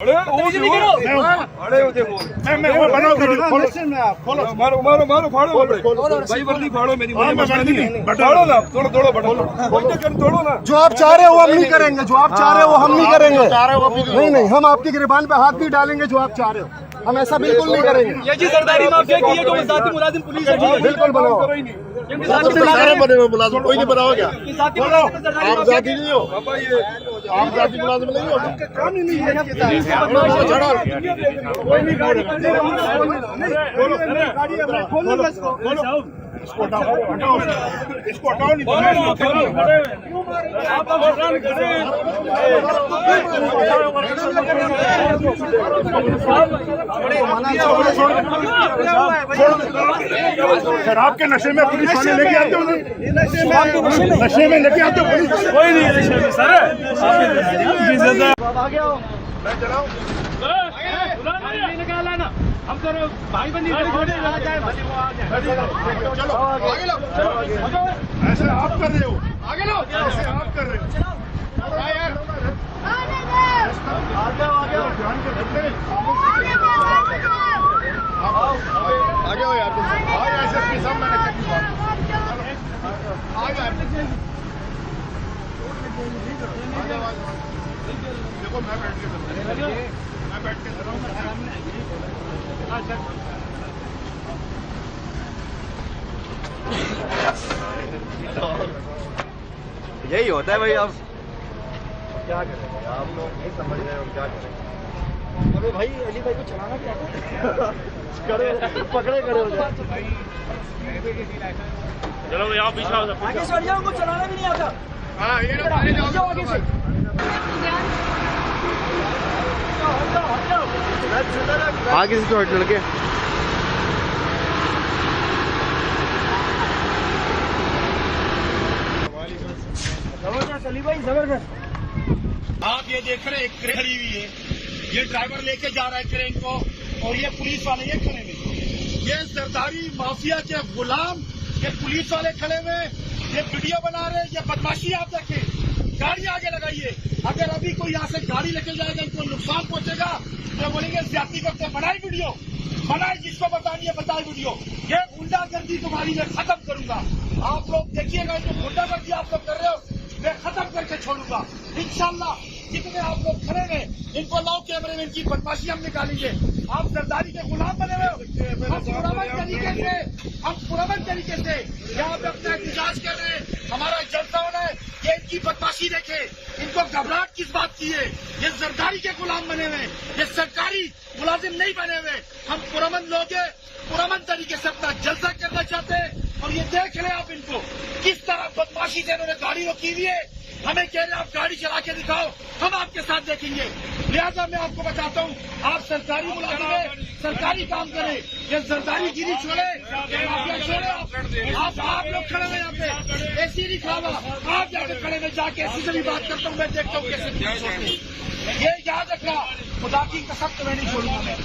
अरे वो देखो मैं वो बनाओ मारो मारो मारो फाड़ो भाई वर्दी फाड़ो मेरी फाड़ो ना तोड़ो तोड़ो तोड़ो ना। जो आप चाह रहे हो वो हम नहीं करेंगे, जो आप चाह रहे हो वो हम नहीं करेंगे। नहीं नहीं, हम आपकी गिरबान पे हाथ नहीं डालेंगे। जो आप चाह रहे हो हम ऐसा बिल्कुल नहीं करेंगे। ये जी सरदारी माफिया की है जो जाती मुलाजिम पुलिस है। बिल्कुल बनाओ, सारे बने हुए मुलाजिम, कोई नहीं बनाओ क्या? आप जाति नहीं हो, आप जाति मुलाजिम नहीं हो, काम ही नहीं है। इसको हटाओ, इसको हटाओ नहीं शराब के नशे में पुलिस वाले लेके आते हो, नशे में लेके आते हो पुलिस। कोई नहीं नशे में सर, मैं चलाऊं निकाला ना हम सर भाई बंदी चलो आगे लो, ऐसे आप कर रहे हो, आगे लो, ऐसे आप कर रहे हो यार, ध्यान के बदले आगे हो यार, ऐसे साहब मैंने देखो मैं बैठ के यही होता है भाई। अब क्या करेंगे आप लोग नहीं समझ रहे हो, क्या करेंगे? अबे भाई अली भाई को चलाना क्या करे पकड़े करे हो जाए। चलो यहाँ पीछे आगे से हट जाओ, उनको चलाना भी नहीं आता। हाँ ये जाओ आगे से। आगे से तो हट लड़के। जबरदस्त अली भाई, जबरदस्त। आप ये देख रहे हैं क्रेन खड़ी हुई है, ये ड्राइवर लेके जा रहा है क्रेन को और ये पुलिस वाले ये खड़े हुए, ये सरदारी माफिया के गुलाम, ये पुलिस वाले खड़े हुए, ये वीडियो बना रहे हैं, ये बदमाशी आप देखें। गाड़ी आगे लगाइए, अगर अभी कोई यहाँ से गाड़ी लेके जाएगा इनको नुकसान पहुंचेगा तो बोलेंगे ज्यादती करते, बनाई वीडियो, बनाए, जिसको बतानी है बताए वीडियो। ये गुंडागर्दी तुम्हारी मैं खत्म करूंगा, आप लोग देखिएगा, जो गुंडागर्दी आप लोग कर रहे हो मैं खत्म करके छोड़ूंगा इंशाल्लाह। जितने आप लोग खड़े हैं इनको लाओ कैमरे में, इनकी बदमाशी हम निकालेंगे। आप सरदारी के गुलाम बने हुए हो, हम पुरअमन तरीके से यहाँ पे अपना एहतजाज कर रहे हैं, हमारा जलसा होना है। ये इनकी बदमाशी देखे, इनको घबराहट किस बात की है? ये सरदारी के गुलाम बने हुए, ये सरकारी मुलाजिम नहीं बने हुए। हम पुरअमन लोग हैं, पुरअमन तरीके से अपना जलसा करना चाहते हैं। और ये देख रहे आप इनको किस तरह बदमाशी से इन्होंने गाड़ी रोकी हुई है। हमें कह रहे आप गाड़ी चला के दिखाओ, हम आपके साथ देखेंगे। लिहाजा मैं आपको बताता हूँ, आप सरकारी मुलाजिम है, सरकारी काम करें, ये सरदारी गिरी छोड़े, आप लोग खड़े हुए यहाँ पे ऐसी नहीं खावा, आप जाके खड़े हुए, जाके ऐसी से भी बात करता हूँ, मैं देखता हूँ कैसे। ये याद रखना, खुदा की कसम तो मैं नहीं छोड़ूंगा मैं।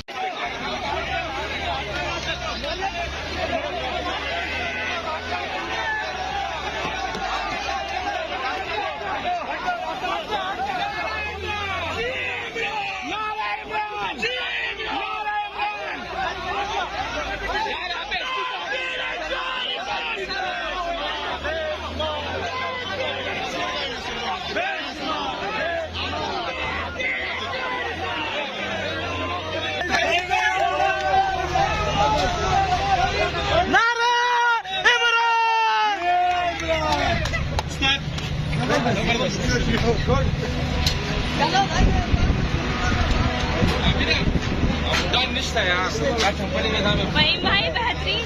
फहीम भाई बेहतरीन,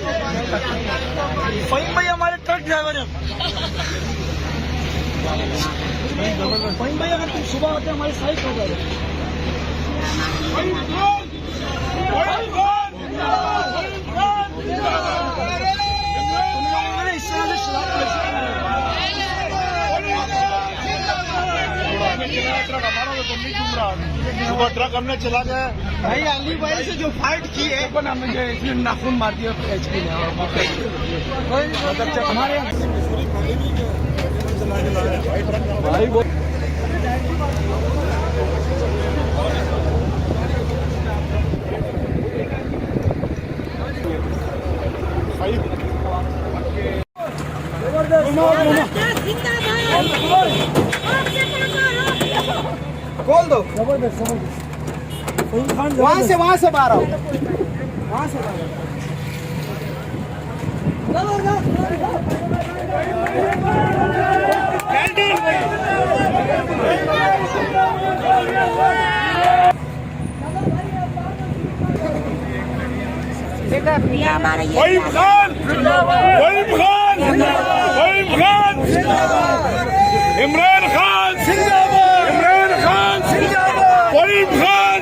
फहीम भाई हमारे ट्रक ड्राइवर हैं। फहीम भाई अगर तुम सुबह आते हमारी साइड हो जाए। सुबह ट्रक हमने चला गया भाई अली भाई से जो फाइट की है हमने नाखून मार दिया एचपी ने। हमारे भाई दो वहाँ से बाहर आओ वहाँ से बाहर वहीम खान वहीम खान वहीम खान इमरान खान इमरान खान वहीम खान